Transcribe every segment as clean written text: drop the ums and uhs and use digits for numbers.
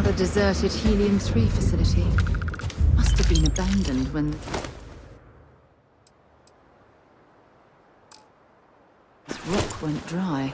Another deserted Helium-3 facility. Must have been abandoned when this rock went dry.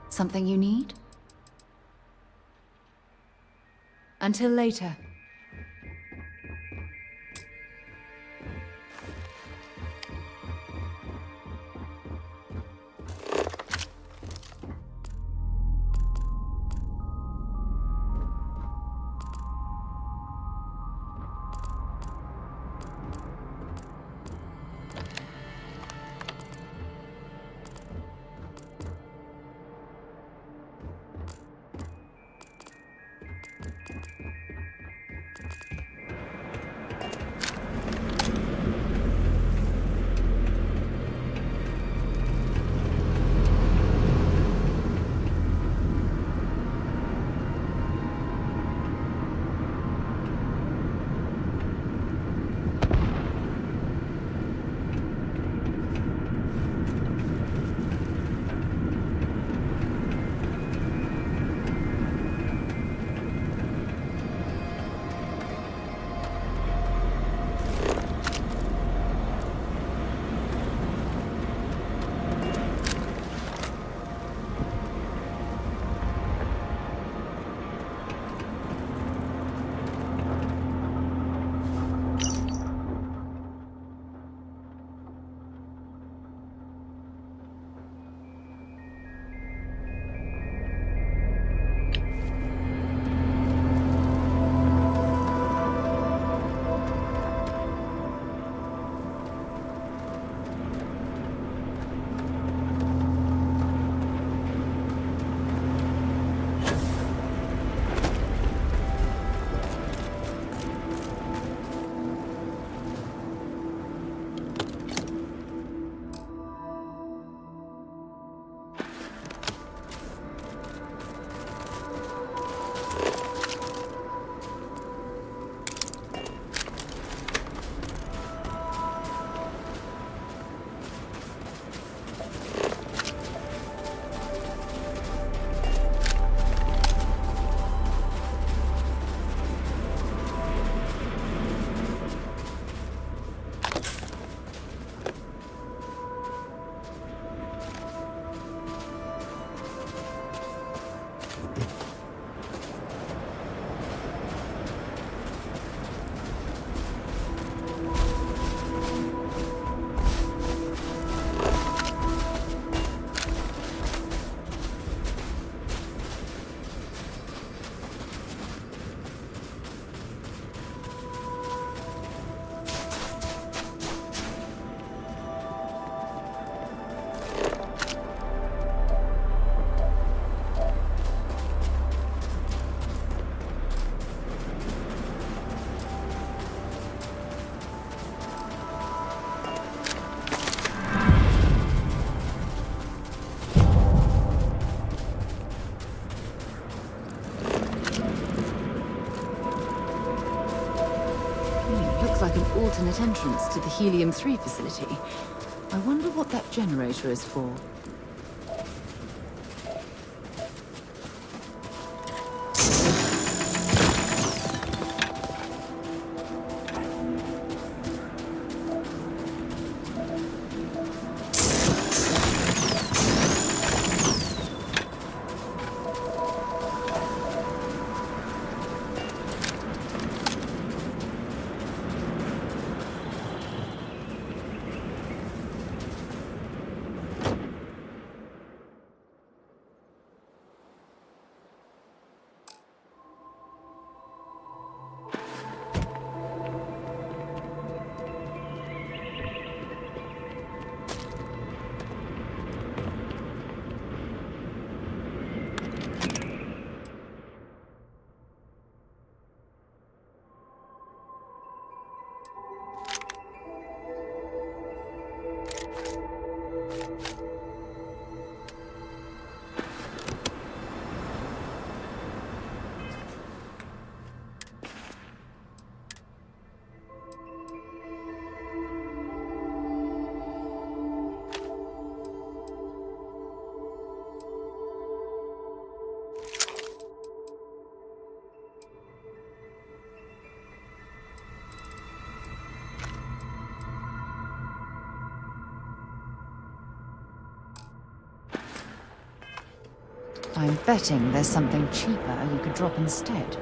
Something you need? Until later. alternate entrance to the helium-3 facility. I wonder what that generator is for. I'm betting there's something cheaper you could drop instead.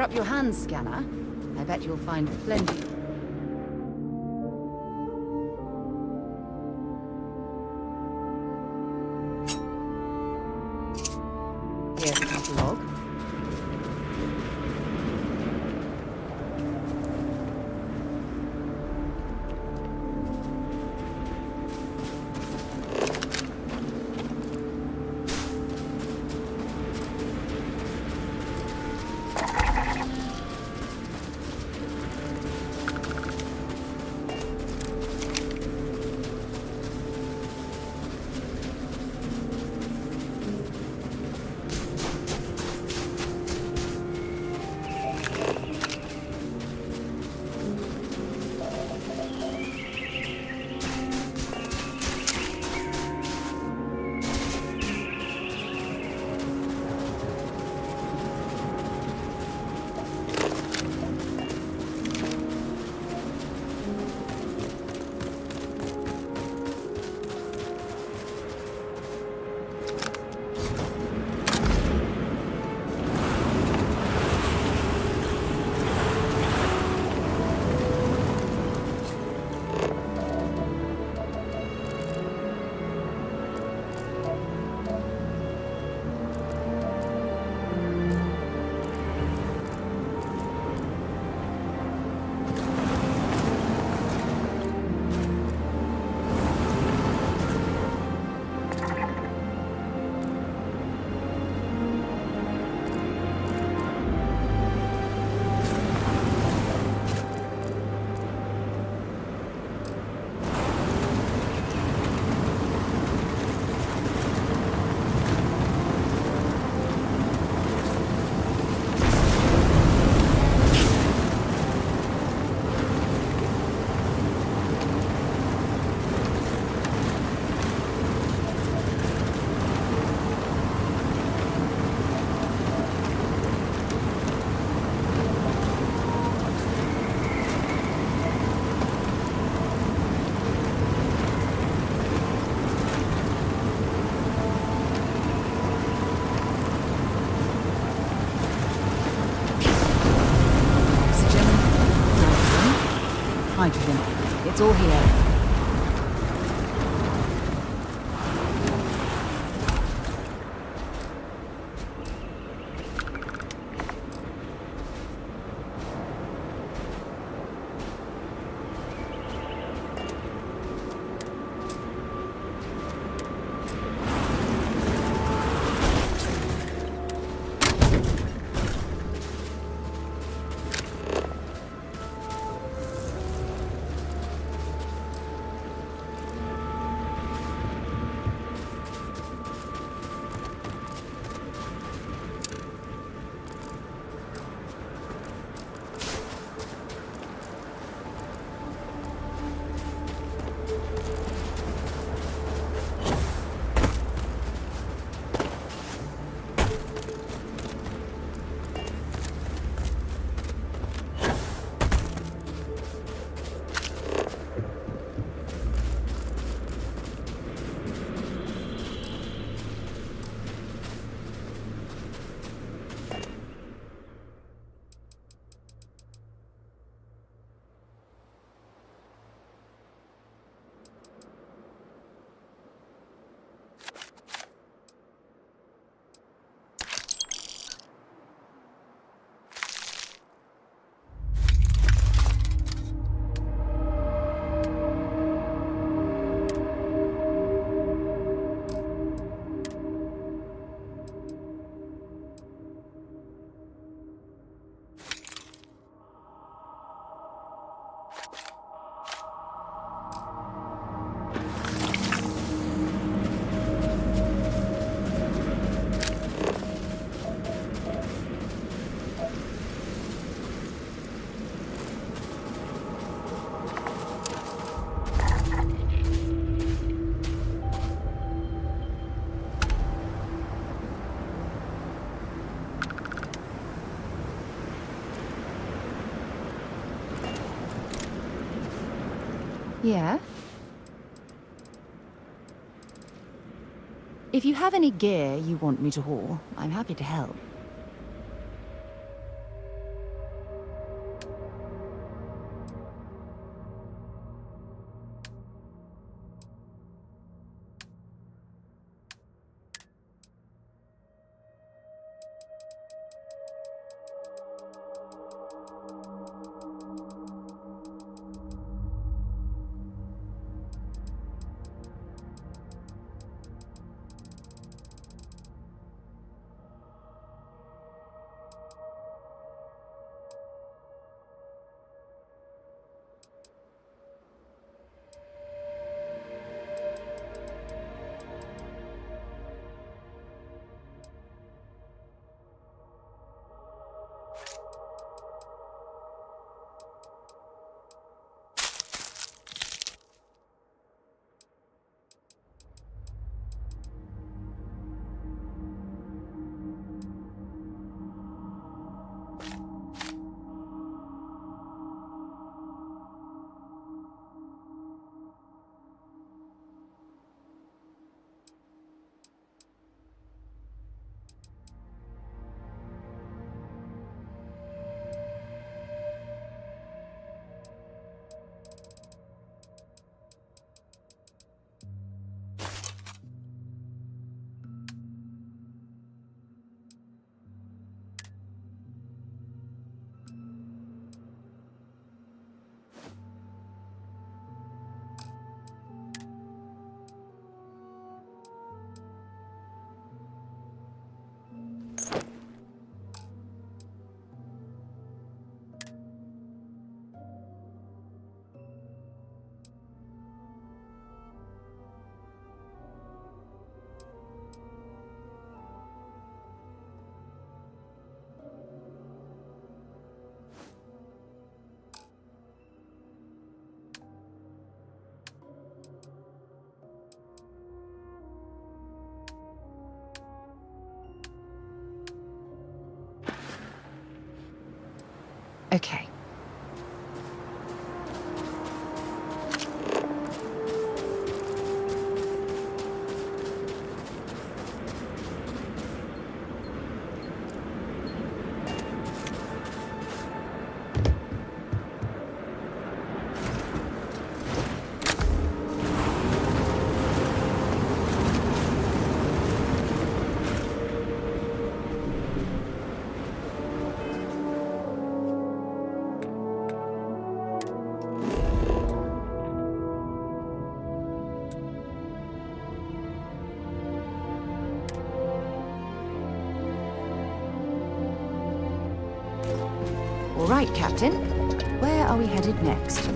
up your hands, Scanner. I bet you'll find plenty. Here's a catalog. Hydrogen. It's all here. Yeah? If you have any gear you want me to haul, I'm happy to help. Okay. All right, Captain. Where are we headed next?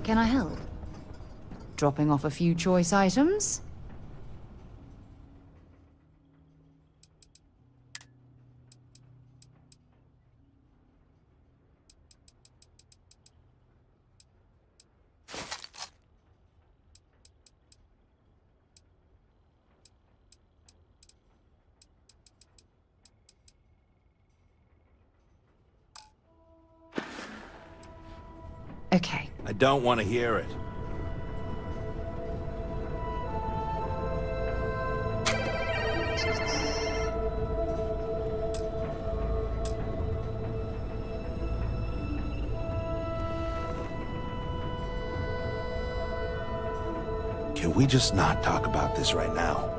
Can I help? Dropping off a few choice items? Okay. I don't want to hear it. Can we just not talk about this right now?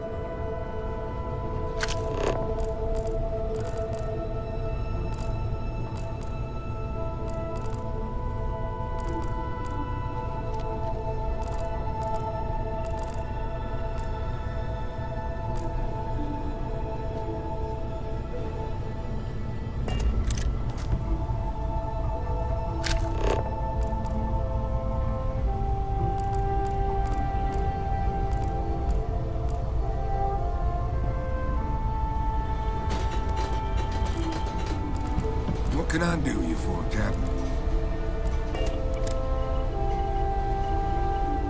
What can I do you for, Captain?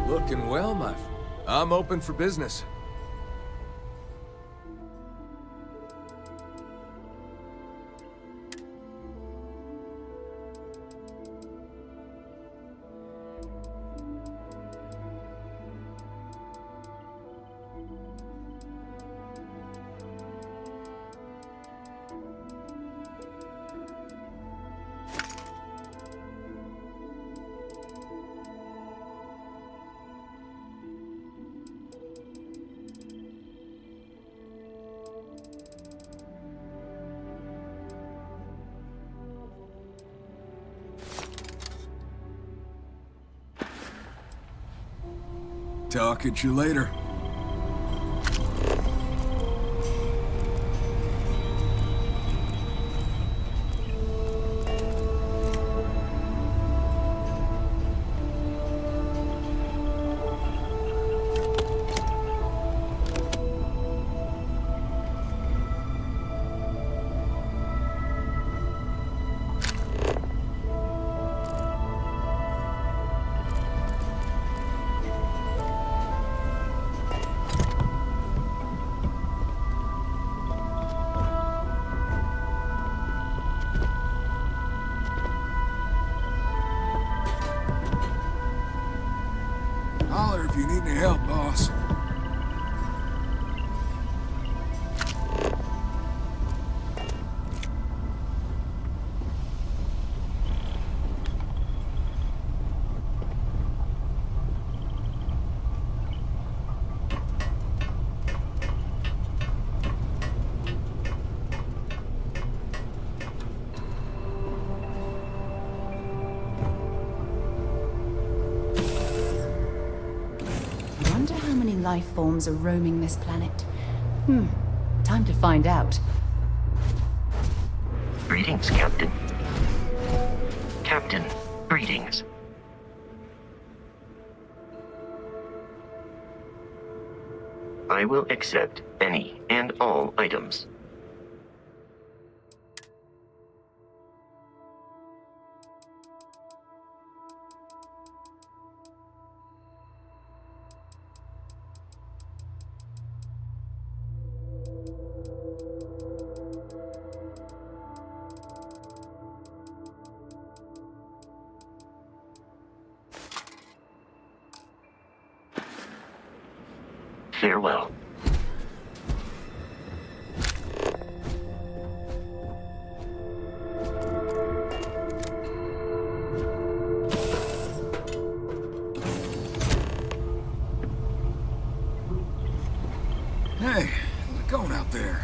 Looking well, my friend. I'm open for business. Talk at you later. Holler if you need any help, boss. Wonder how many life forms are roaming this planet. Time to find out. Greetings, Captain. Captain, greetings. I will accept any and all items. Farewell. Hey, how's it going out there?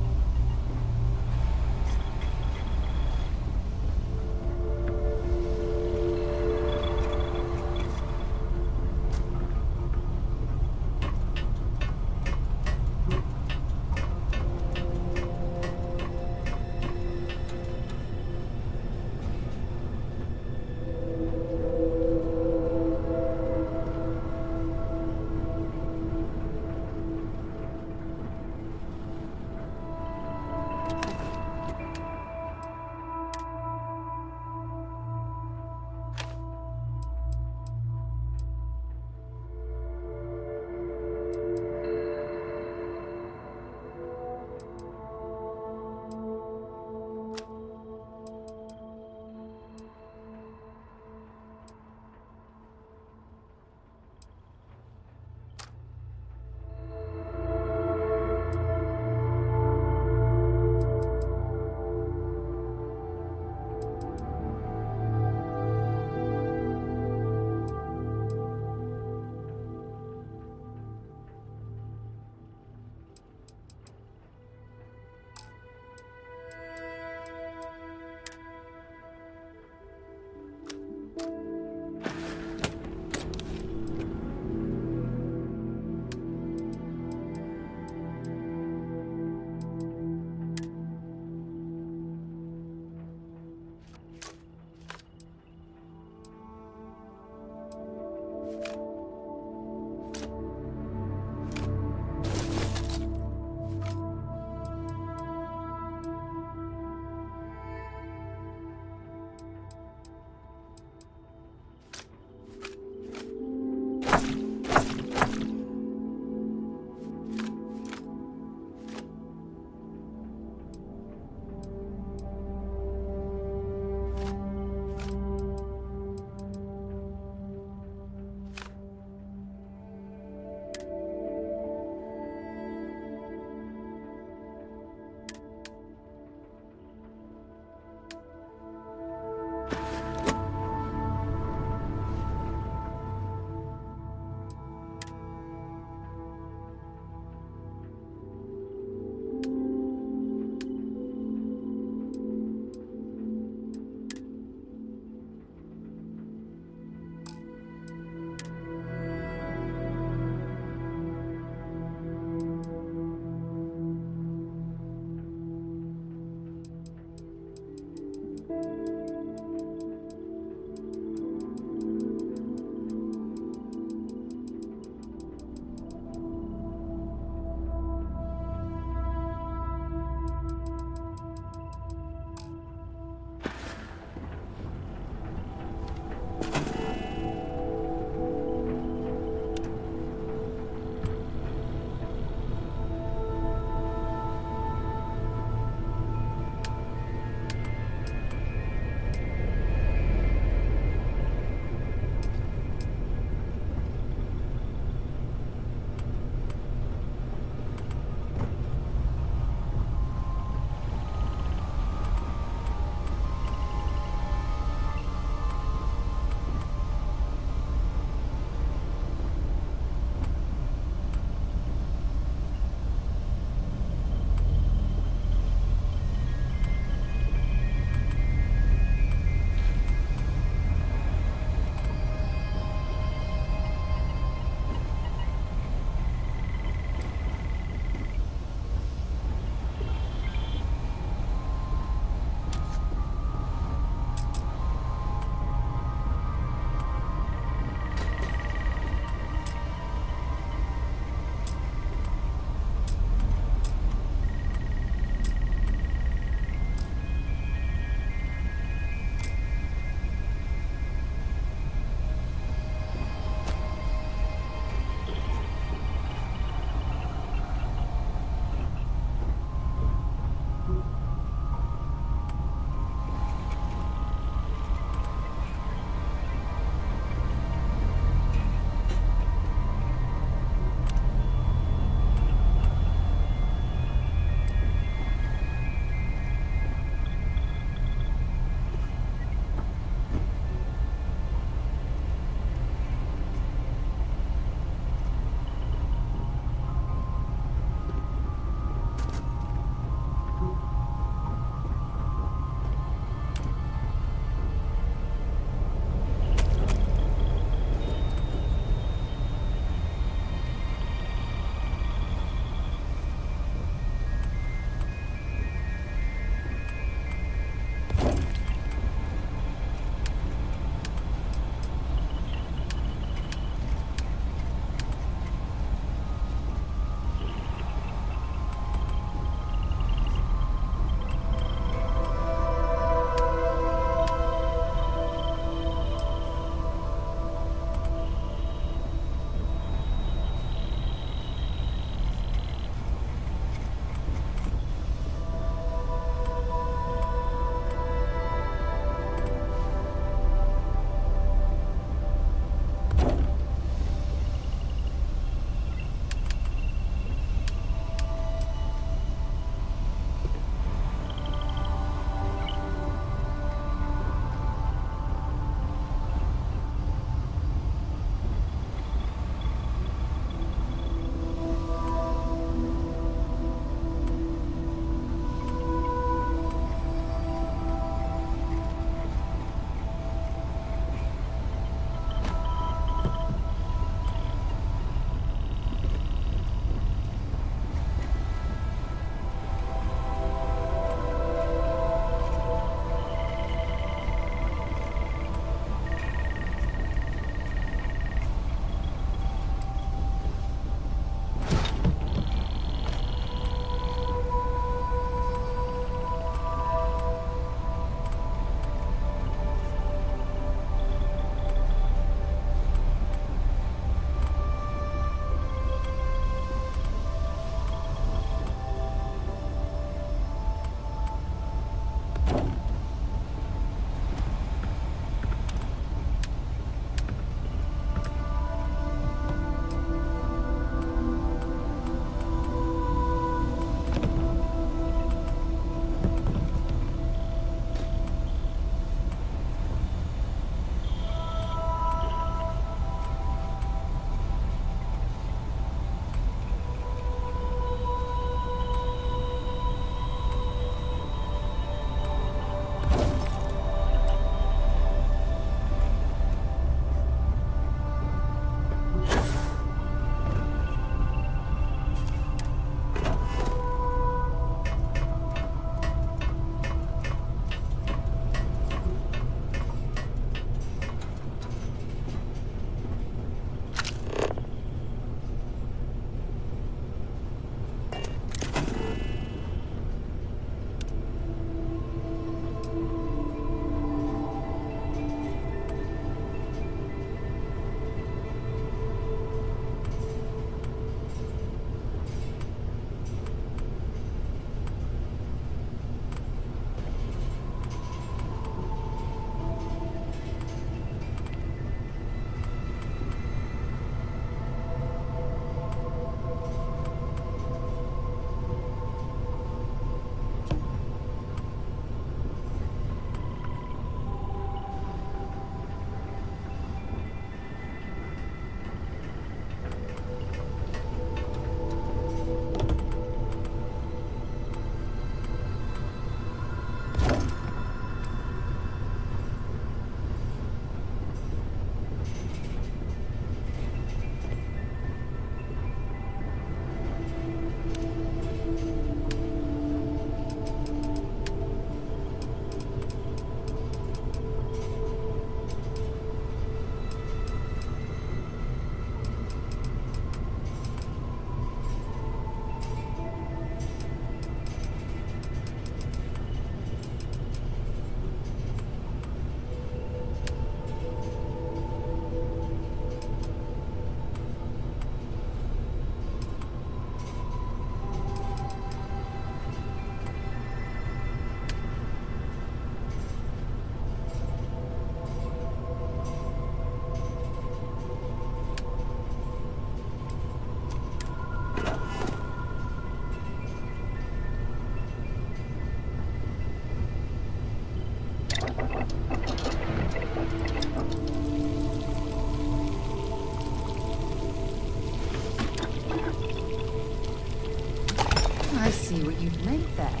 see what you've made there.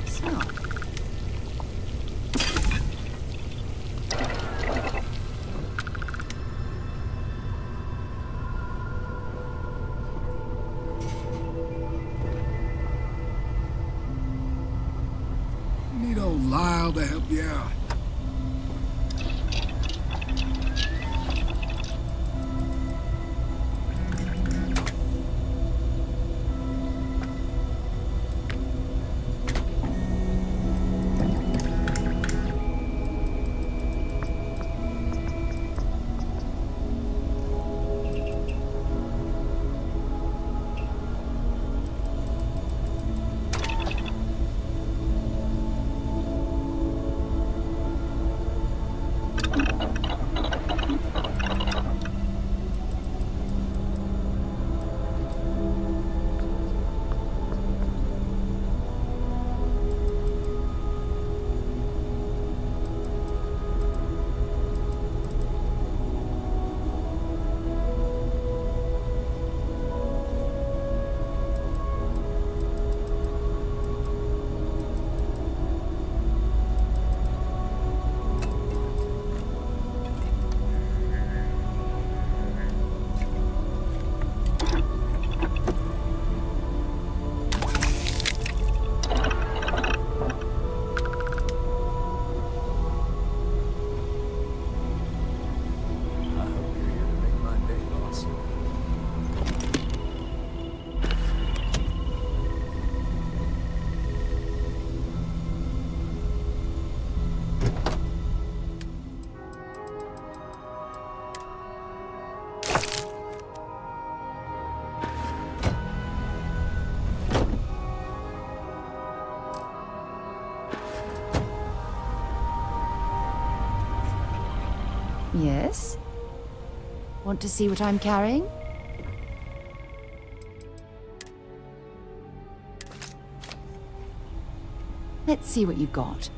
Smart. Need old Lyle to help you out. I hope you're here to make my day, boss. Yes? Want to see what I'm carrying? Let's see what you've got.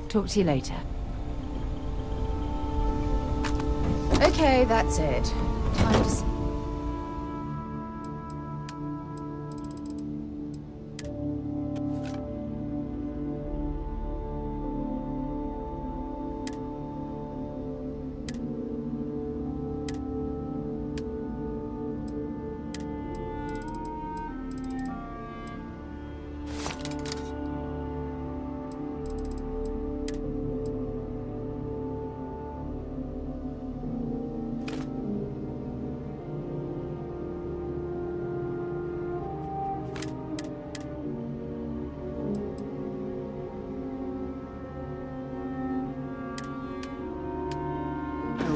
Talk to you later. Okay, that's it. Time to...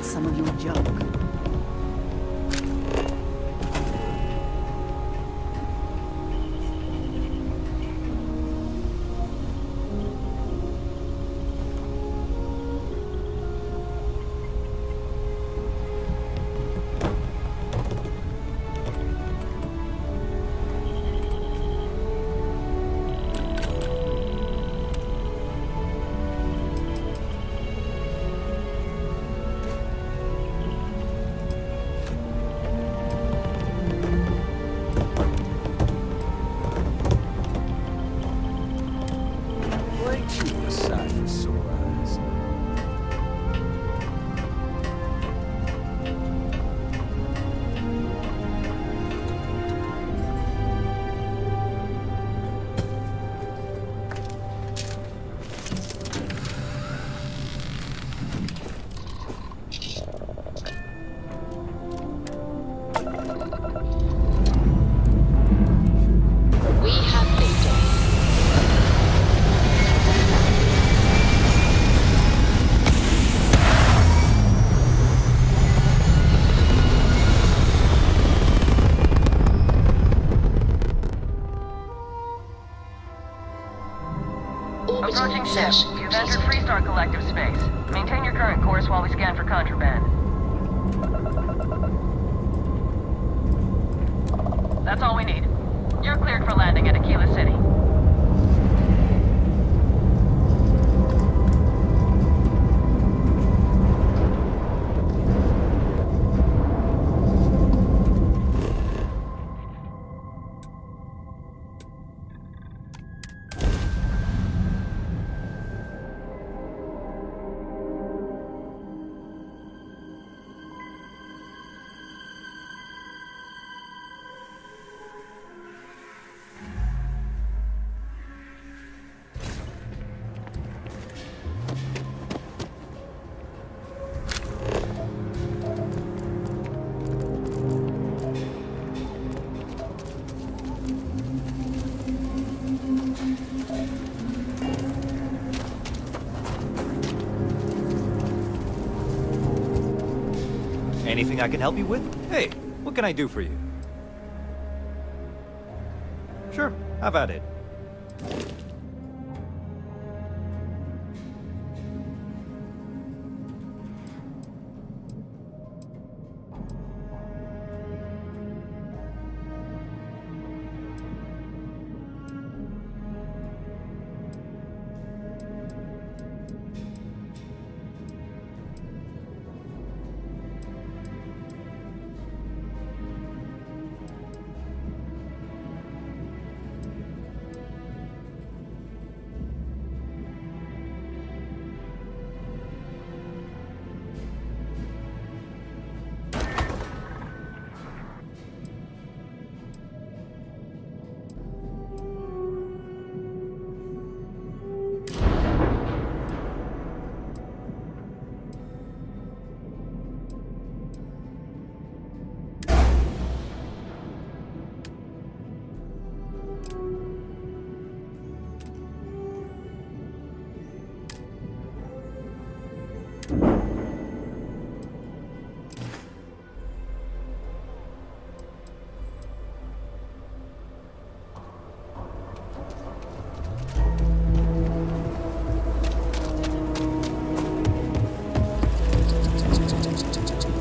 some of your junk. Maintain your current course while we scan for contraband. That's all we need. You're cleared for landing at Aquila City. Anything I can help you with? Hey, what can I do for you? Sure, have at it.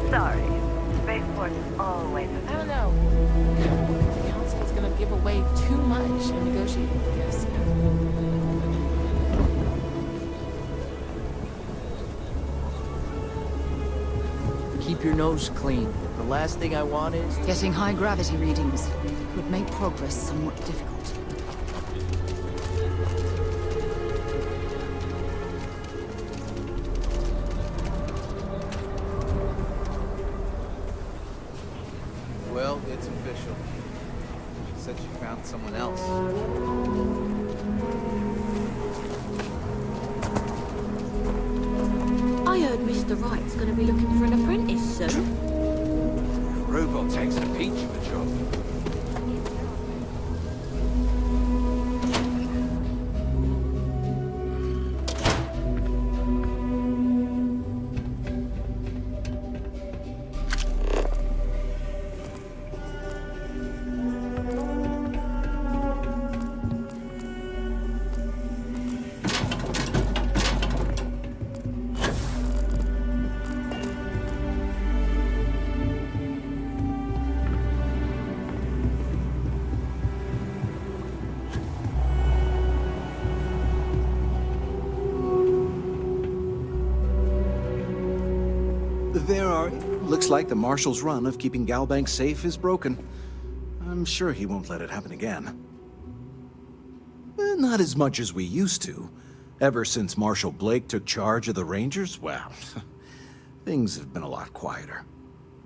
Sorry. Spaceport is always I don't know. The council's gonna give away too much in negotiating gifts. Keep your nose clean. The last thing I want is... Getting high gravity readings would make progress somewhat difficult. Well, it's official. She said she found someone else. I heard Mr. Wright's gonna be looking for an apprentice soon. The robot takes a peach of a job. There are... Looks like the Marshal's run of keeping Galbank safe is broken. I'm sure he won't let it happen again. Not as much as we used to. Ever since Marshal Blake took charge of the Rangers, well, things have been a lot quieter.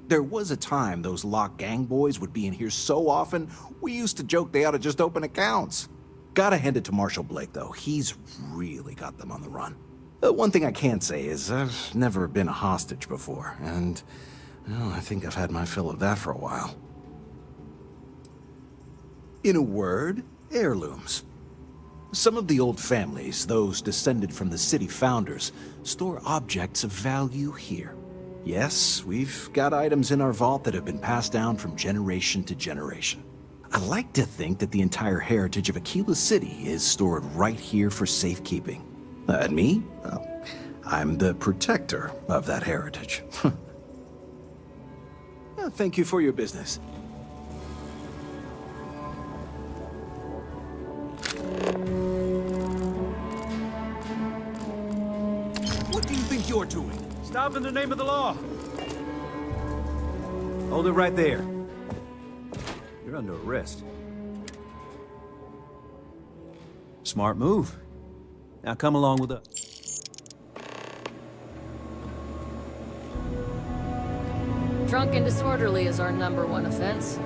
There was a time those Lock Gang boys would be in here so often, we used to joke they ought to just open accounts. Gotta hand it to Marshal Blake, though. He's really got them on the run. One thing I can say is I've never been a hostage before, and well, I think I've had my fill of that for a while. In a word, heirlooms. Some of the old families, those descended from the city founders, store objects of value here. Yes, we've got items in our vault that have been passed down from generation to generation. I like to think that the entire heritage of Aquila City is stored right here for safekeeping. And me? Well, I'm the protector of that heritage. Thank you for your business. What do you think you're doing? Stop in the name of the law! Hold it right there. You're under arrest. Smart move. Now come along with us. Drunk and disorderly is our #1 offense.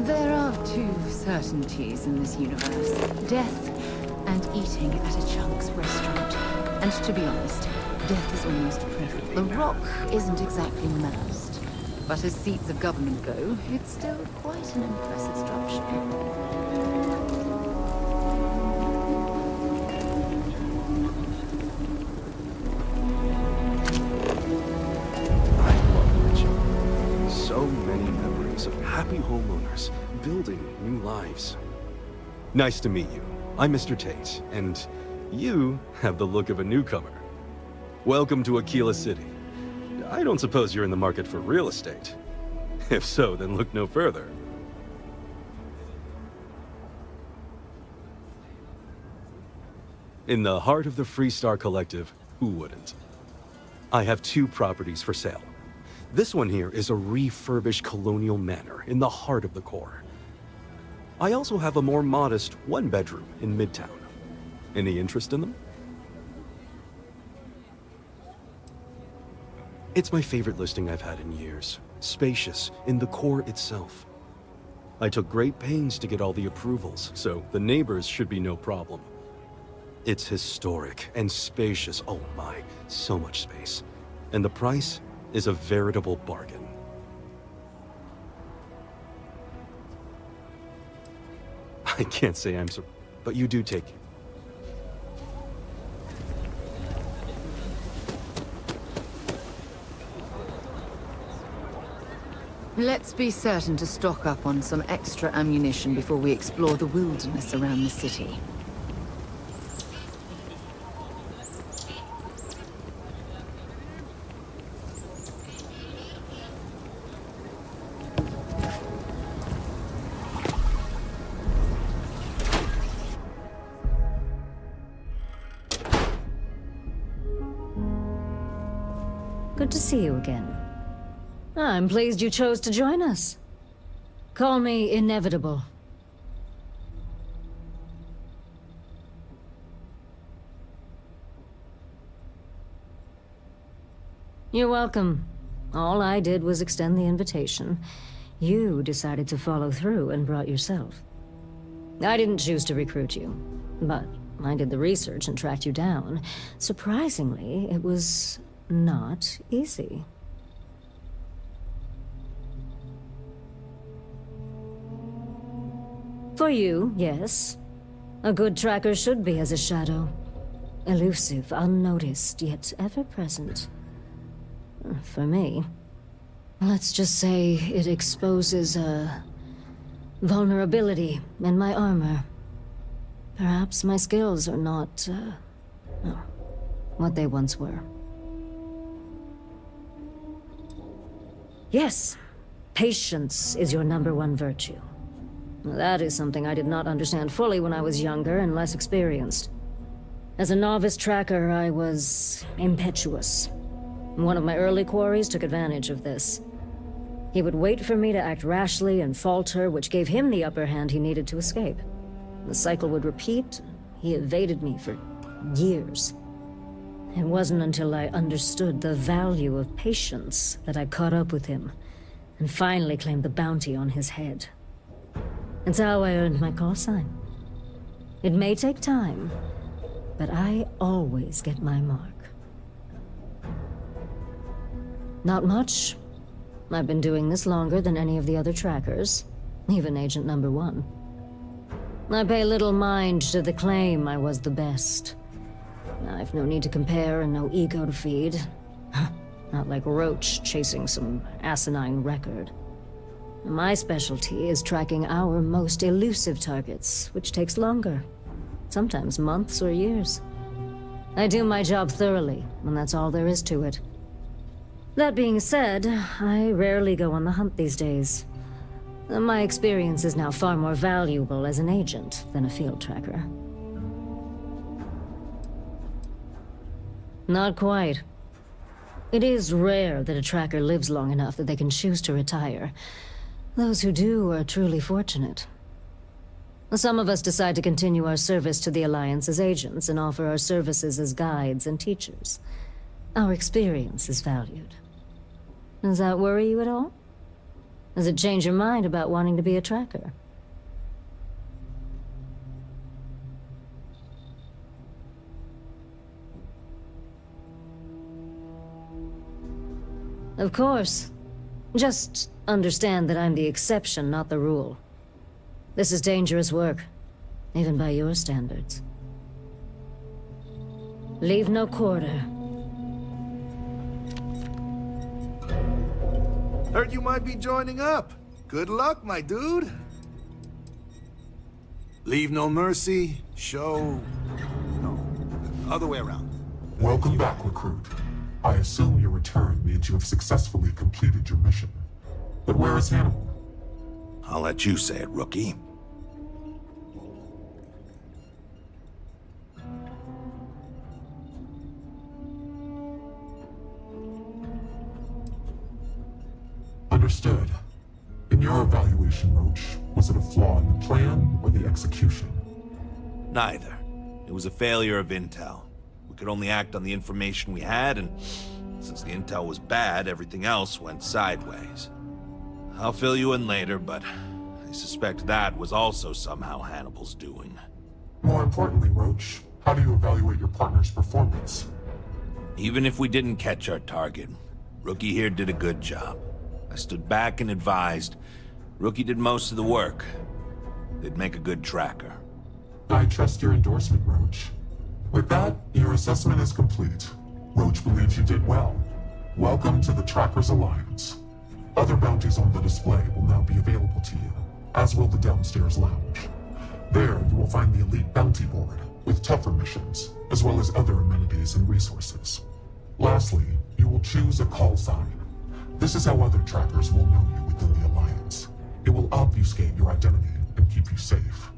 There are two certainties in this universe. Death and eating at a Chunk's restaurant. And to be honest, death is almost preferable. The Rock isn't exactly mersed, but as seats of government go, it's still quite an impressive structure. I love Mitchell. So many memories of happy homeowners building new lives. Nice to meet you. I'm Mr. Tate, and you have the look of a newcomer. Welcome to Aquila City. I don't suppose you're in the market for real estate. If so, then look no further. In the heart of the Freestar Collective, who wouldn't? I have 2 properties for sale. This one here is a refurbished colonial manor in the heart of the core. I also have a more modest 1-bedroom in Midtown. Any interest in them? It's my favorite listing I've had in years. Spacious in the core itself. I took great pains to get all the approvals, so the neighbors should be no problem. It's historic and spacious. Oh my, so much space. And the price is a veritable bargain. I can't say I'm so, but you do take it. Let's be certain to stock up on some extra ammunition before we explore the wilderness around the city. Good to see you again. I'm pleased you chose to join us. Call me inevitable. You're welcome. All I did was extend the invitation. You decided to follow through and brought yourself. I didn't choose to recruit you, but I did the research and tracked you down. Surprisingly, it was not easy. For you, yes. A good tracker should be as a shadow. Elusive, unnoticed, yet ever-present. For me, let's just say it exposes a vulnerability in my armor. Perhaps my skills are not, what they once were. Yes, patience is your #1 virtue. That is something I did not understand fully when I was younger and less experienced. As a novice tracker, I was impetuous. One of my early quarries took advantage of this. He would wait for me to act rashly and falter, which gave him the upper hand he needed to escape. The cycle would repeat. He evaded me for years. It wasn't until I understood the value of patience that I caught up with him and finally claimed the bounty on his head. It's how I earned my call sign. It may take time, but I always get my mark. Not much. I've been doing this longer than any of the other trackers, even Agent Number 1. I pay little mind to the claim I was the best. I've no need to compare and no ego to feed. Not like Roach chasing some asinine record. My specialty is tracking our most elusive targets, which takes longer. Sometimes months or years. I do my job thoroughly, and that's all there is to it. That being said, I rarely go on the hunt these days. My experience is now far more valuable as an agent than a field tracker. Not quite. It is rare that a tracker lives long enough that they can choose to retire. Those who do are truly fortunate. Some of us decide to continue our service to the Alliance as agents and offer our services as guides and teachers. Our experience is valued. Does that worry you at all? Does it change your mind about wanting to be a tracker? Of course. Just understand that I'm the exception, not the rule. This is dangerous work, even by your standards. Leave no quarter. Heard you might be joining up. Good luck, my dude. Leave no mercy, show... No, other way around. Welcome back, recruit. I assume your return means you have successfully completed your mission. But where is Hannibal? I'll let you say it, rookie. Understood. In your evaluation, Roach, was it a flaw in the plan or the execution? Neither. It was a failure of intel. We could only act on the information we had, and since the intel was bad, everything else went sideways. I'll fill you in later, but I suspect that was also somehow Hannibal's doing. More importantly, Roach, how do you evaluate your partner's performance? Even if we didn't catch our target, Rookie here did a good job. I stood back and advised. Rookie did most of the work. They'd make a good tracker. I trust your endorsement, Roach. With that, your assessment is complete. Roach believes you did well. Welcome to the Trackers Alliance. Other bounties on the display will now be available to you, as will the downstairs lounge. There, you will find the Elite Bounty Board, with tougher missions, as well as other amenities and resources. Lastly, you will choose a call sign. This is how other trackers will know you within the Alliance. It will obfuscate your identity and keep you safe.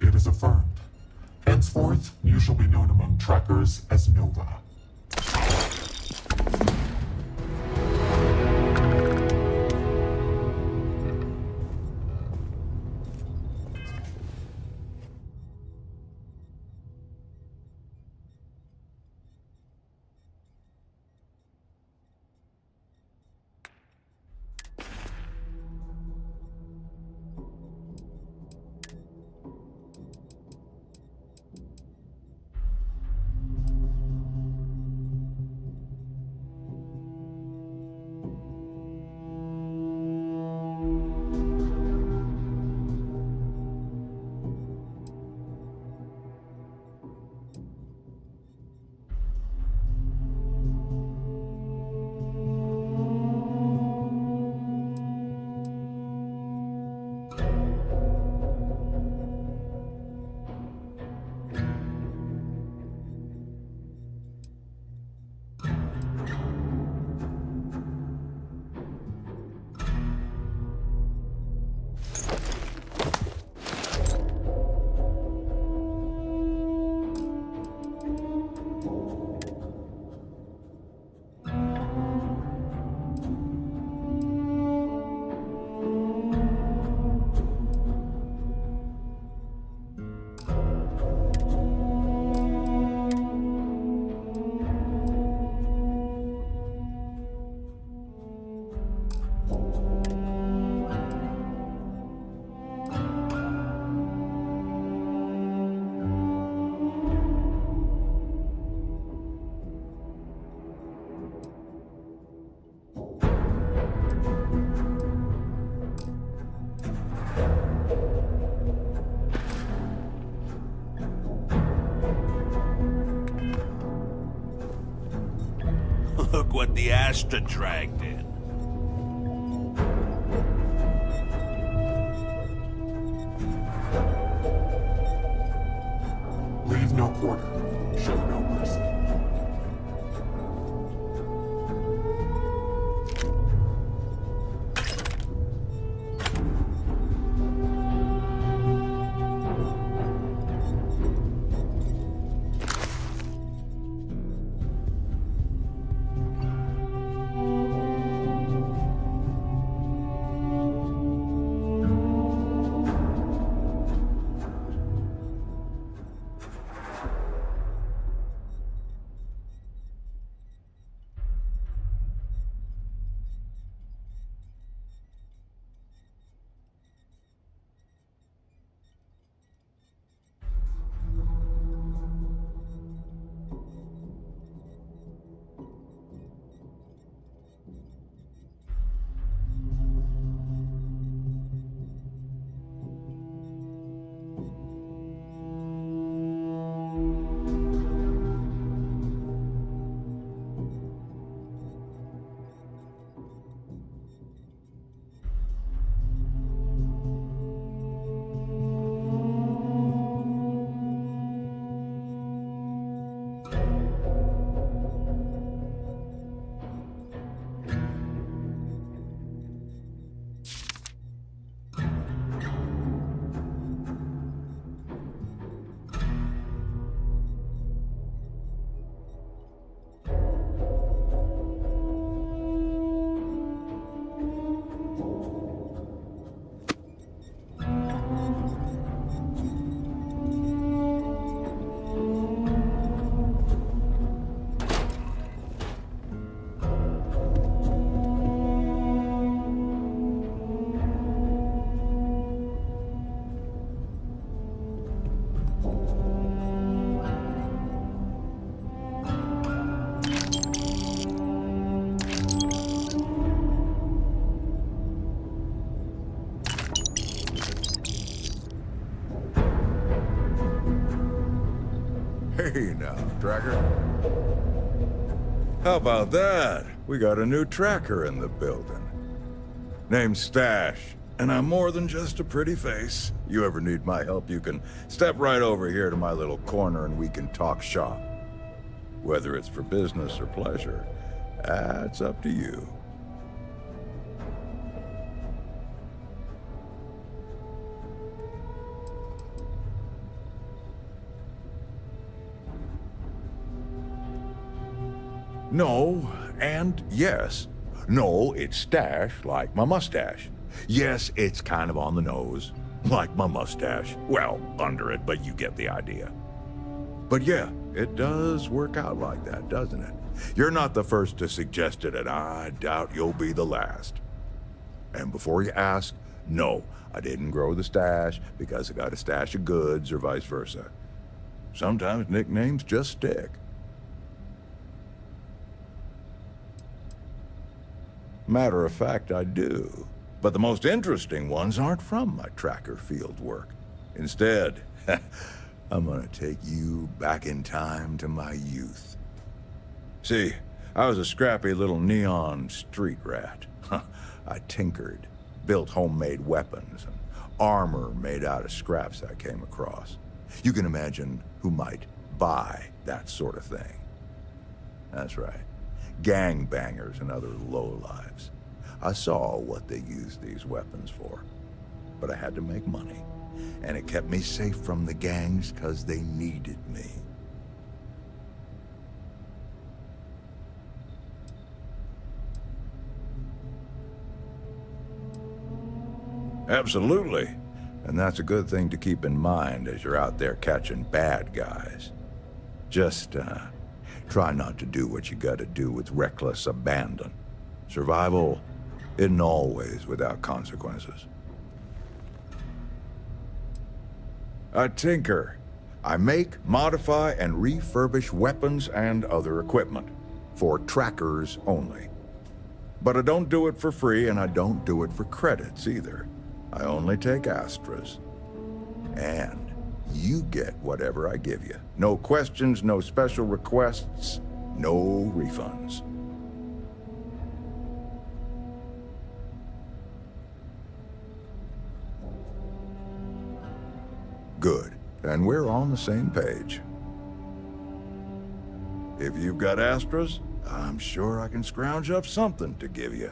It is affirmed. Henceforth, you shall be known among trackers as Nova. look what the Astra dragged in. Leave no quarter. Show no mercy. Hey now, Tracker. How about that? We got a new tracker in the building. Name's Stash, and I'm more than just a pretty face. You ever need my help, you can step right over here to my little corner and we can talk shop. Whether it's for business or pleasure, that's up to you. No, and yes. No, it's Stash, like my mustache. Yes, it's kind of on the nose, like my mustache. Well, under it, but you get the idea. But yeah, it does work out like that, doesn't it? You're not the first to suggest it, and I doubt you'll be the last. And before you ask, no, I didn't grow the stash because I got a stash of goods or vice versa. Sometimes nicknames just stick. Matter of fact, I do. But the most interesting ones aren't from my tracker field work. Instead, I'm gonna take you back in time to my youth. See, I was a scrappy little neon street rat. I tinkered, built homemade weapons, and armor made out of scraps I came across. You can imagine who might buy that sort of thing. That's right. Gangbangers and other lowlives. I saw what they used these weapons for, but I had to make money, and it kept me safe from the gangs because they needed me. Absolutely, and that's a good thing to keep in mind as you're out there catching bad guys. Just, try not to do what you gotta do with reckless abandon. Survival isn't always without consequences. I tinker. I make, modify, and refurbish weapons and other equipment. For trackers only. But I don't do it for free, and I don't do it for credits either. I only take Astras. And you get whatever I give you. No questions, no special requests, no refunds. Good. And we're on the same page. If you've got Astras, I'm sure I can scrounge up something to give you.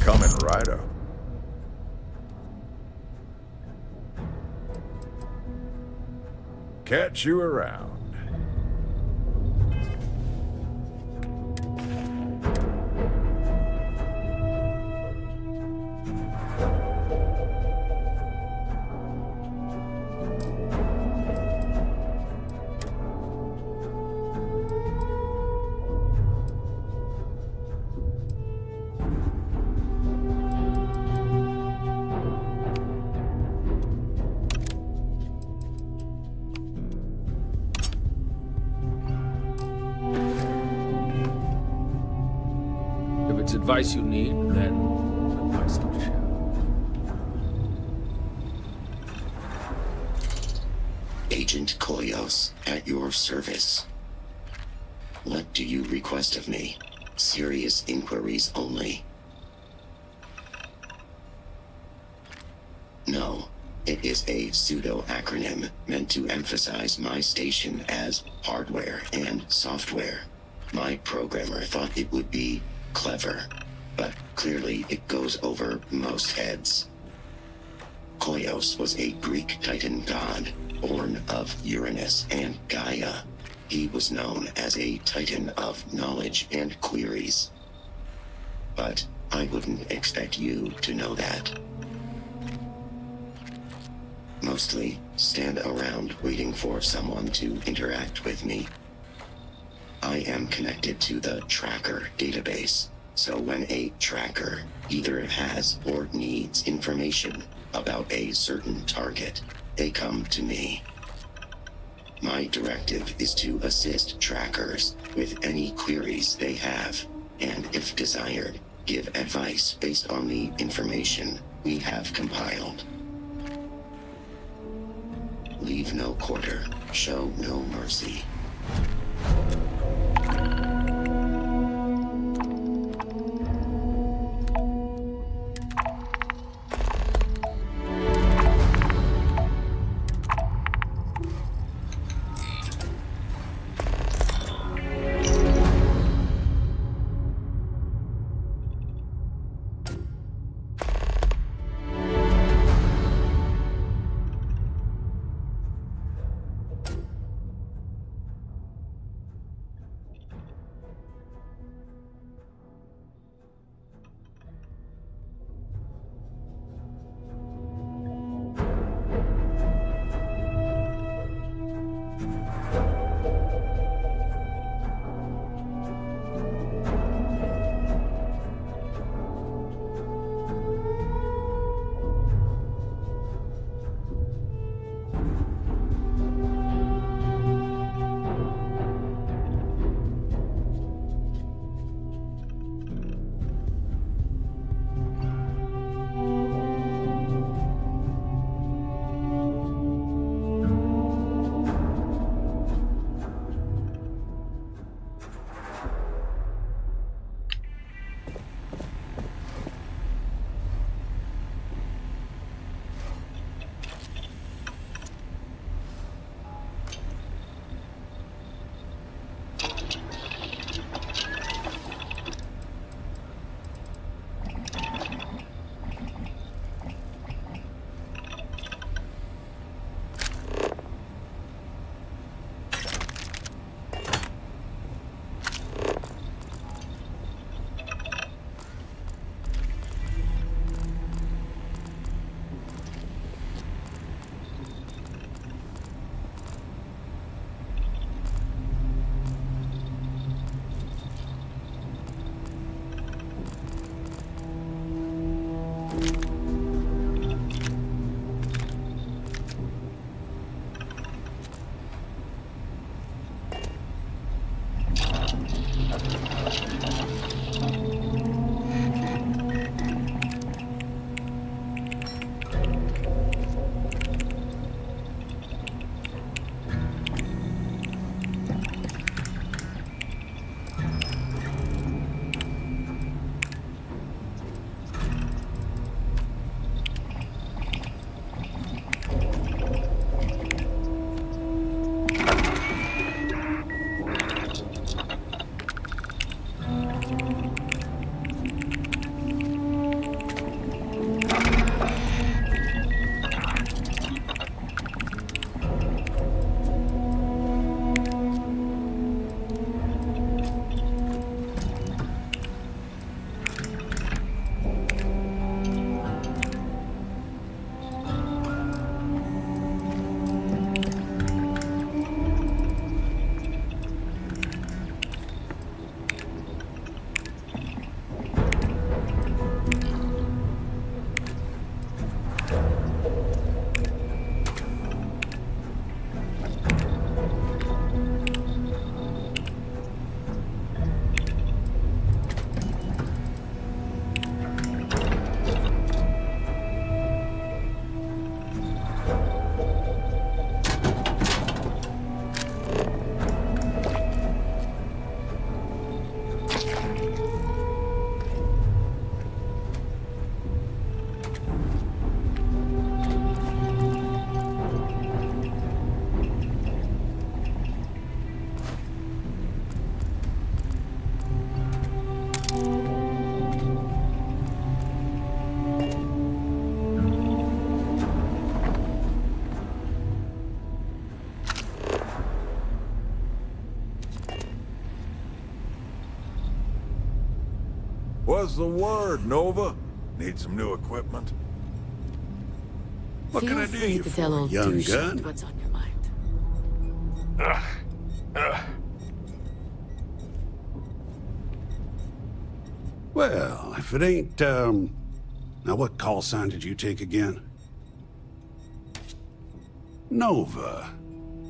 Coming right up. Catch you around. If it's advice you need, then advice I'll share. Agent Koyos, at your service. What do you request of me? Serious inquiries only. No, it is a pseudo-acronym meant to emphasize my station as hardware and software. My programmer thought it would be clever, but clearly it goes over most heads. Koyos was a Greek Titan god, born of Uranus and Gaia. He was known as a Titan of knowledge and queries. But I wouldn't expect you to know that. Mostly stand around waiting for someone to interact with me. I am connected to the tracker database, so when a tracker either has or needs information about a certain target, they come to me. My directive is to assist trackers with any queries they have, and if desired, give advice based on the information we have compiled. Leave no quarter, show no mercy. What's the word, Nova? Need some new equipment? What Feel can I do free you to for, tell old young douche gun? what's on your mind. Well, if it ain't, now what call sign did you take again? Nova.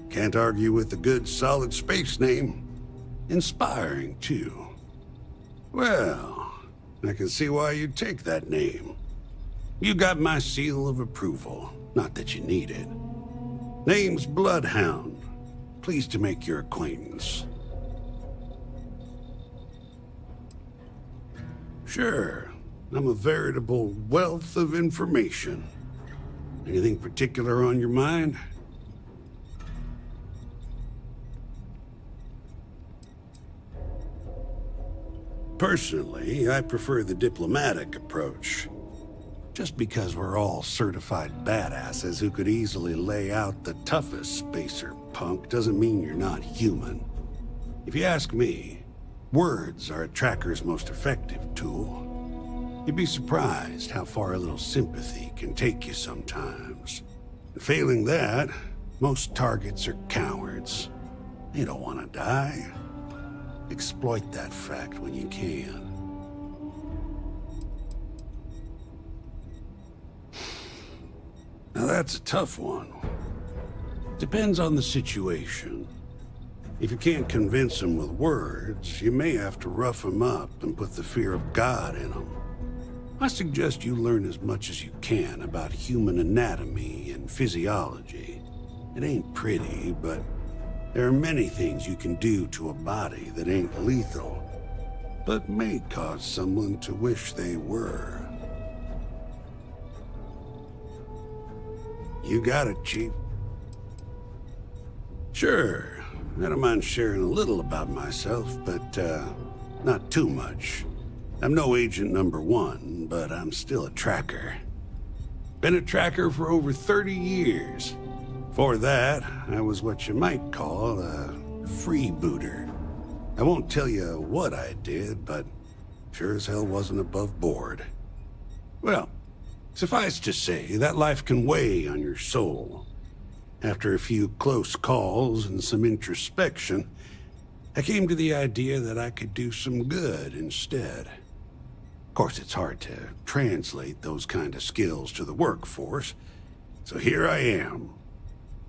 Can't argue with a good, solid space name. Inspiring, too. Well, I can see why you'd take that name. You got my seal of approval. Not that you need it. Name's Bloodhound. Pleased to make your acquaintance. Sure. I'm a veritable wealth of information. Anything particular on your mind? Personally, I prefer the diplomatic approach. Just because we're all certified badasses who could easily lay out the toughest spacer punk doesn't mean you're not human. If you ask me, words are a tracker's most effective tool. You'd be surprised how far a little sympathy can take you sometimes. And failing that, most targets are cowards. They don't want to die. Exploit that fact when you can. Now that's a tough one. Depends on the situation. If you can't convince them with words, you may have to rough them up and put the fear of God in them. I suggest you learn as much as you can about human anatomy and physiology. It ain't pretty, but there are many things you can do to a body that ain't lethal, but may cause someone to wish they were. You got it, Chief. Sure, I don't mind sharing a little about myself, but not too much. I'm no agent number one, but I'm still a tracker. Been a tracker for over 30 years. Before that, I was what you might call a freebooter. I won't tell you what I did, but sure as hell wasn't above board. Well, suffice to say, that life can weigh on your soul. After a few close calls and some introspection, I came to the idea that I could do some good instead. Of course, it's hard to translate those kind of skills to the workforce, so here I am.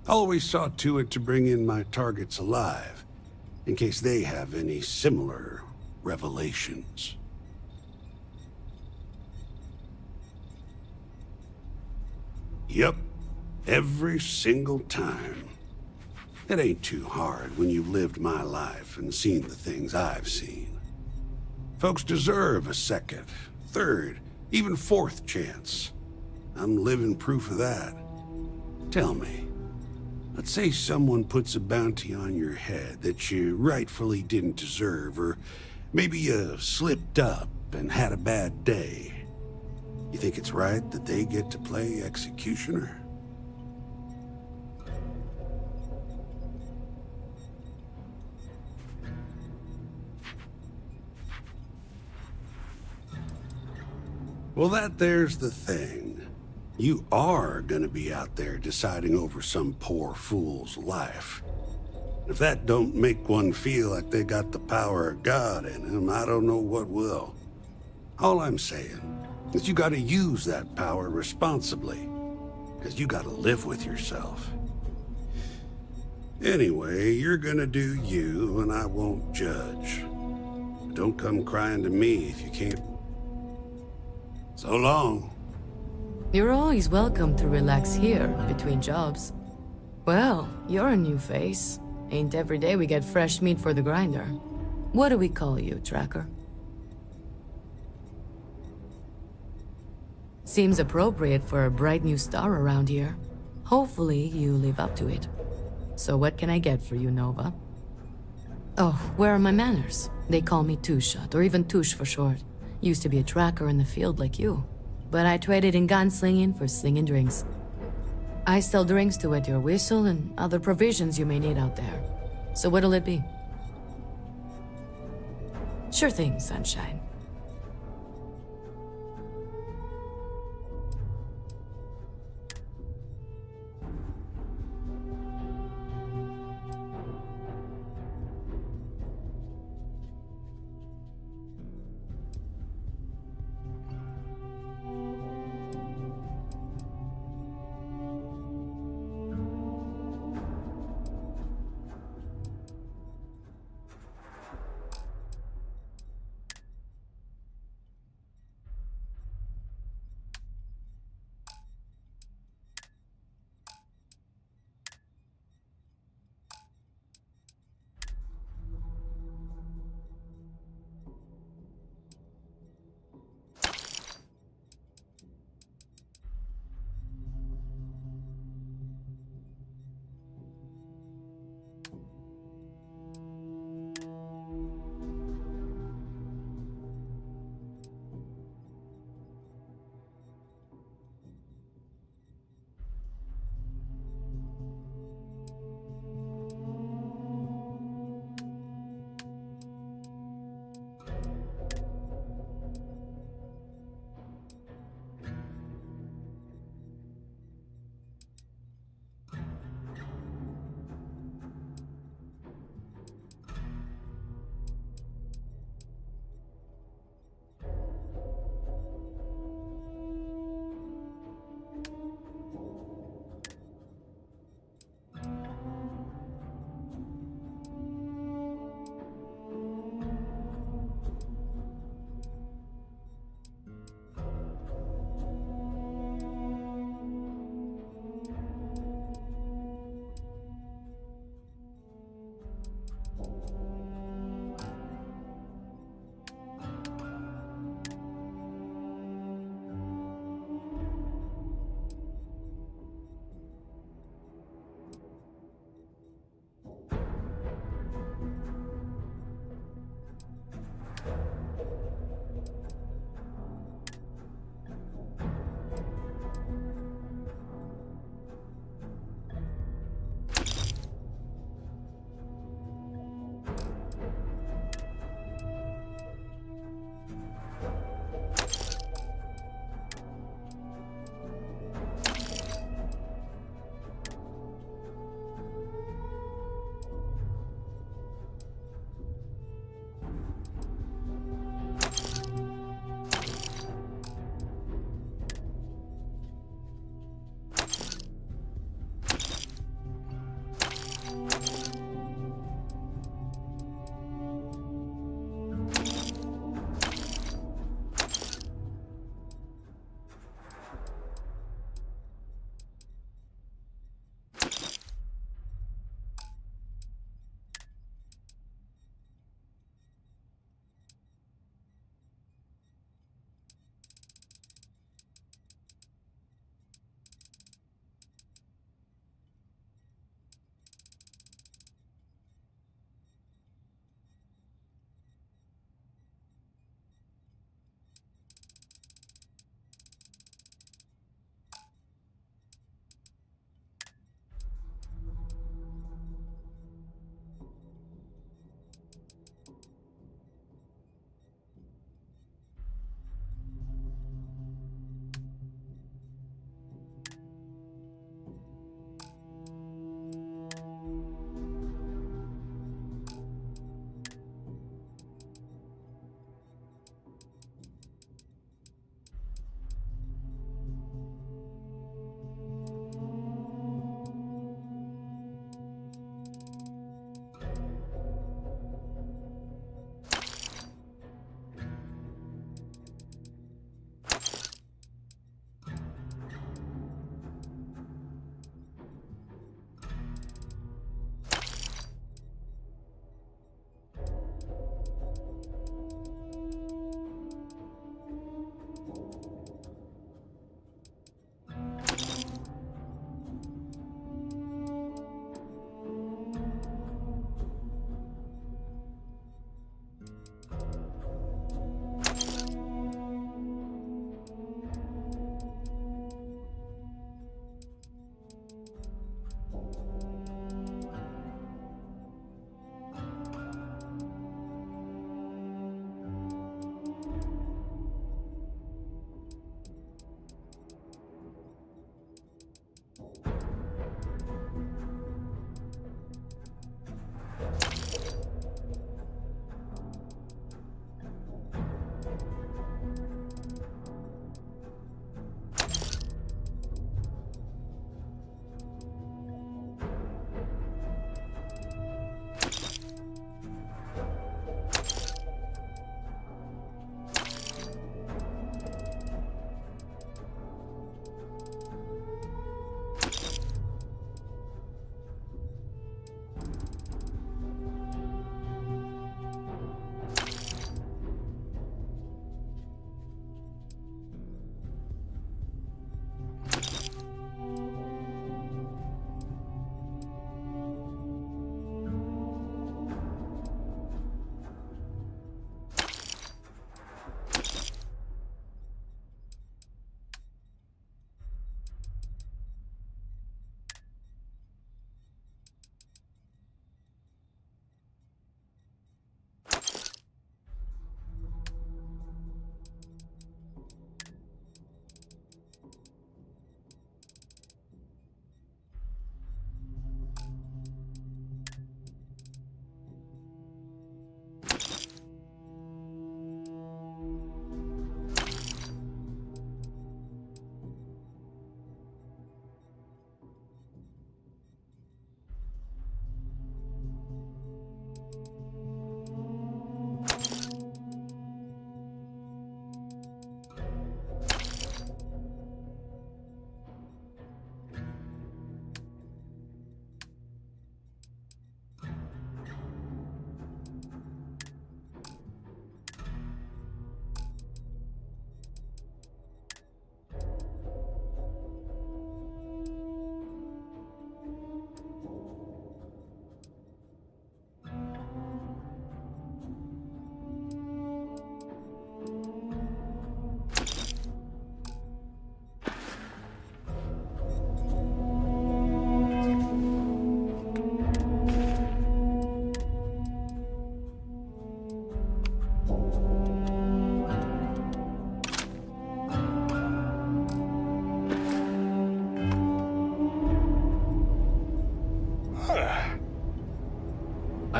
Always saw to it to bring in my targets alive, in case they have any similar revelations. Yep, every single time. It ain't too hard when you've lived my life and seen the things I've seen. Folks deserve a second, third, even fourth chance. I'm living proof of that. Tell me, let's say someone puts a bounty on your head that you rightfully didn't deserve, or maybe you slipped up and had a bad day. You think it's right that they get to play executioner? Well, there's the thing. You are gonna be out there deciding over some poor fool's life. If that don't make one feel like they got the power of God in them, I don't know what will. All I'm saying is you gotta use that power responsibly, because you gotta live with yourself. Anyway, you're gonna do you, and I won't judge. But don't come crying to me if you can't. So long. You're always welcome to relax here, between jobs. Well, you're a new face. Ain't every day we get fresh meat for the grinder. What do we call you, Tracker? Seems appropriate for a bright new star around here. Hopefully you live up to it. So what can I get for you, Nova? Oh, where are my manners? They call me Two-Shot, or even Touche for short. Used to be a tracker in the field like you. But I traded in gunslinging for slinging drinks. I sell drinks to wet your whistle and other provisions you may need out there. So what'll it be? Sure thing, sunshine.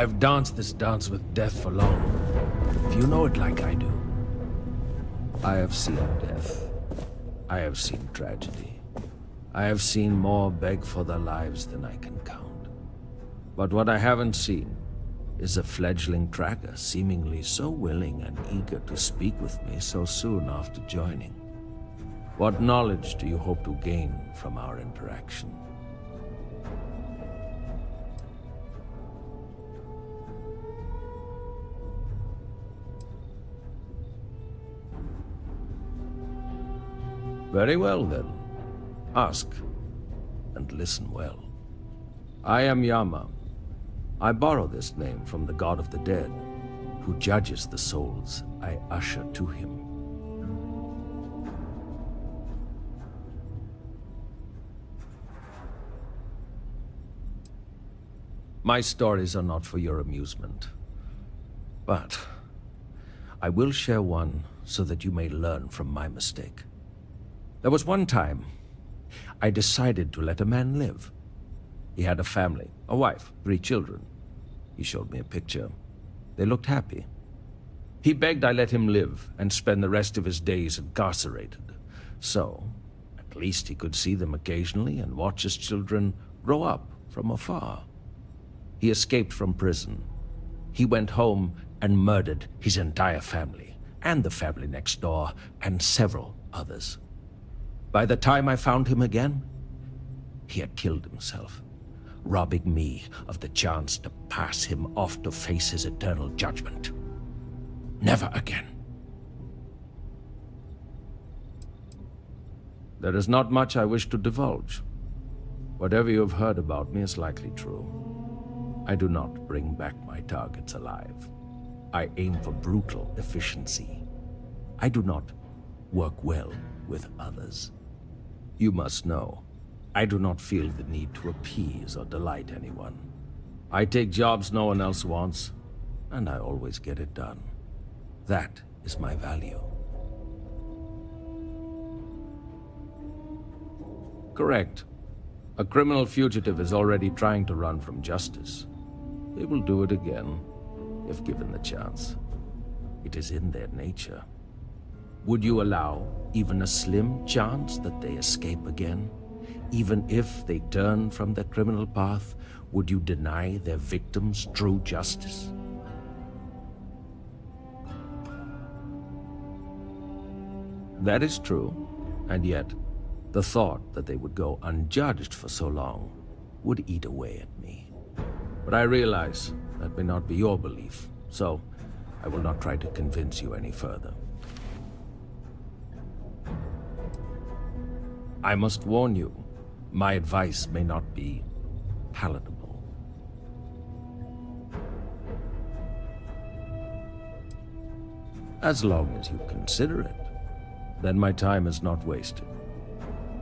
I've danced this dance with death for long. If you know it like I do. I have seen death. I have seen tragedy. I have seen more beg for their lives than I can count. But what I haven't seen is a fledgling tracker seemingly so willing and eager to speak with me so soon after joining. What knowledge do you hope to gain from our interaction? Very well, then. Ask, and listen well. I am Yama. I borrow this name from the god of the dead, who judges the souls I usher to him. My stories are not for your amusement, but I will share one so that you may learn from my mistake. There was one time I decided to let a man live. He had a family, a wife, 3 children. He showed me a picture. They looked happy. He begged I let him live and spend the rest of his days incarcerated. So, at least he could see them occasionally and watch his children grow up from afar. He escaped from prison. He went home and murdered his entire family, and the family next door, and several others. By the time I found him again, he had killed himself, robbing me of the chance to pass him off to face his eternal judgment. Never again. There is not much I wish to divulge. Whatever you have heard about me is likely true. I do not bring back my targets alive. I aim for brutal efficiency. I do not work well with others. You must know, I do not feel the need to appease or delight anyone. I take jobs no one else wants, and I always get it done. That is my value. Correct. A criminal fugitive is already trying to run from justice. They will do it again, if given the chance. It is in their nature. Would you allow even a slim chance that they escape again? Even if they turn from their criminal path, would you deny their victims true justice? That is true, and yet, the thought that they would go unjudged for so long would eat away at me. But I realize that may not be your belief, so I will not try to convince you any further. I must warn you, my advice may not be palatable. As long as you consider it, then my time is not wasted.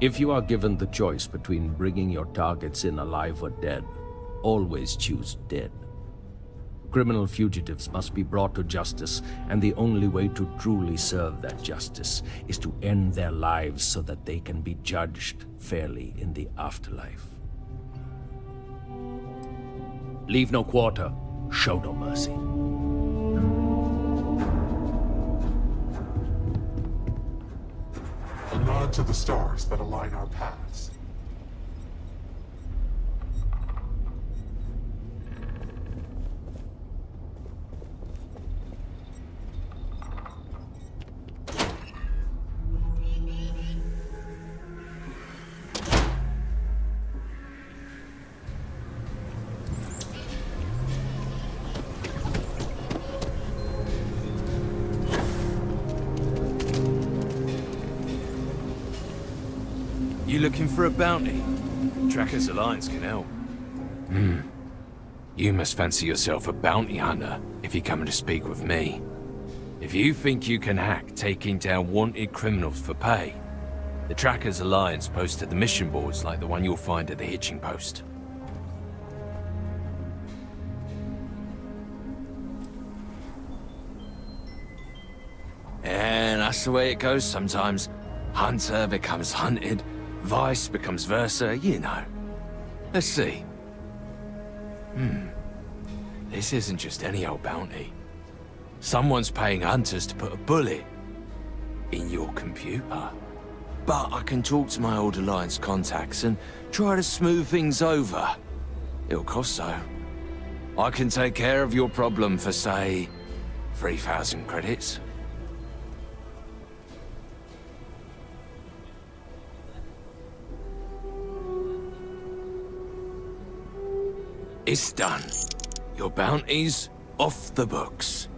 If you are given the choice between bringing your targets in alive or dead, always choose dead. Criminal fugitives must be brought to justice, and the only way to truly serve that justice is to end their lives so that they can be judged fairly in the afterlife. Leave no quarter, show no mercy. A nod to the stars that align our paths. You looking for a bounty? Trackers Alliance can help. You must fancy yourself a bounty hunter if you're coming to speak with me. If you think you can hack taking down wanted criminals for pay, the Trackers Alliance posted the mission boards like the one you'll find at the hitching post. And that's the way it goes sometimes. Hunter becomes hunted, vice becomes versa, you know. Let's see. This isn't just any old bounty. Someone's paying hunters to put a bullet in your computer. But I can talk to my old Alliance contacts and try to smooth things over. It'll cost so. I can take care of your problem for, say, 3,000 credits. It's done. Your bounty's off the books.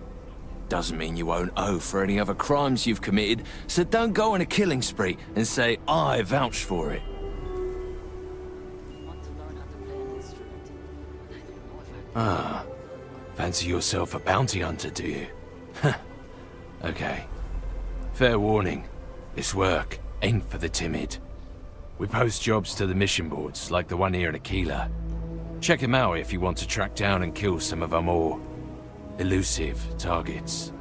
Doesn't mean you won't owe for any other crimes you've committed, so don't go on a killing spree and say I vouched for it. Ah, fancy yourself a bounty hunter, do you? Okay. Fair warning, this work ain't for the timid. We post jobs to the mission boards, like the one here in Aquila. Check them out if you want to track down and kill some of our more elusive targets.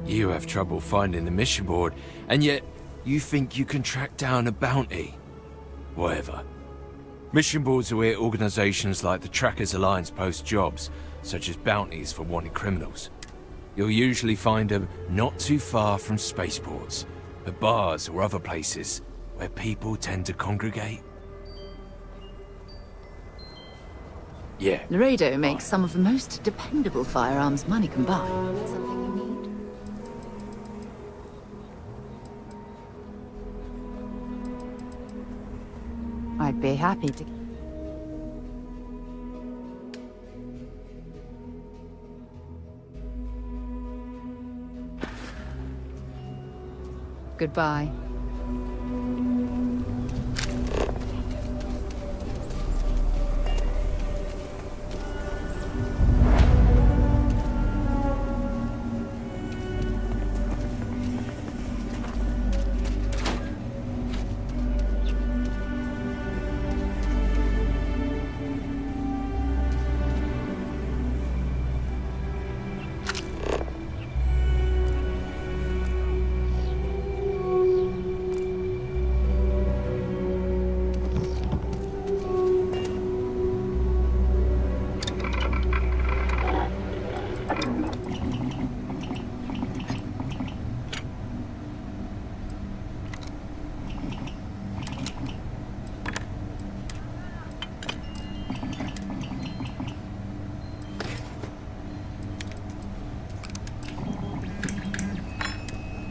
You have trouble finding the mission board, and yet you think you can track down a bounty. Whatever. Mission boards are where organizations like the Trackers Alliance post jobs, such as bounties for wanted criminals. You'll usually find them not too far from spaceports, at bars or other places where people tend to congregate. Yeah. Laredo makes some of the most dependable firearms money can buy. Something you need? I'd be happy to... Goodbye.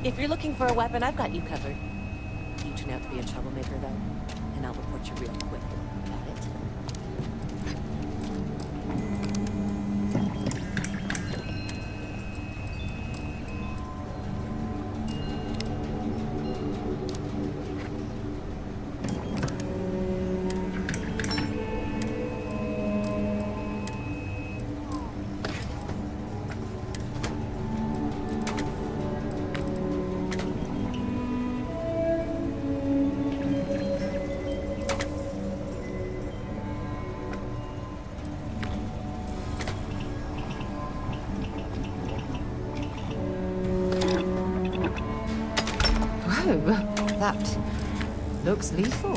If you're looking for a weapon, I've got you covered. You turn out to be a troublemaker, though, and I'll report you real quick. Got it? That looks lethal.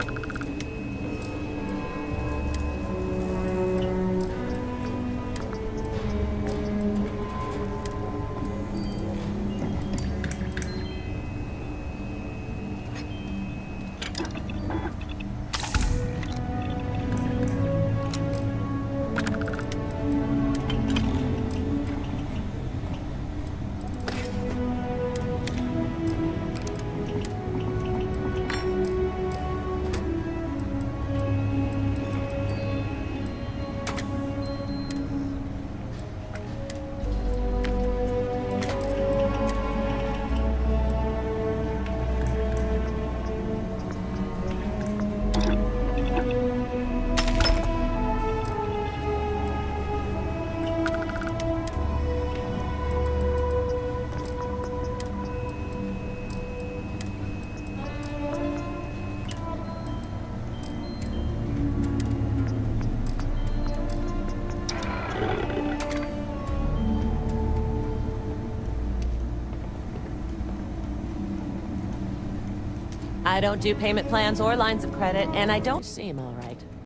I don't do payment plans or lines of credit, and I don't seem all right.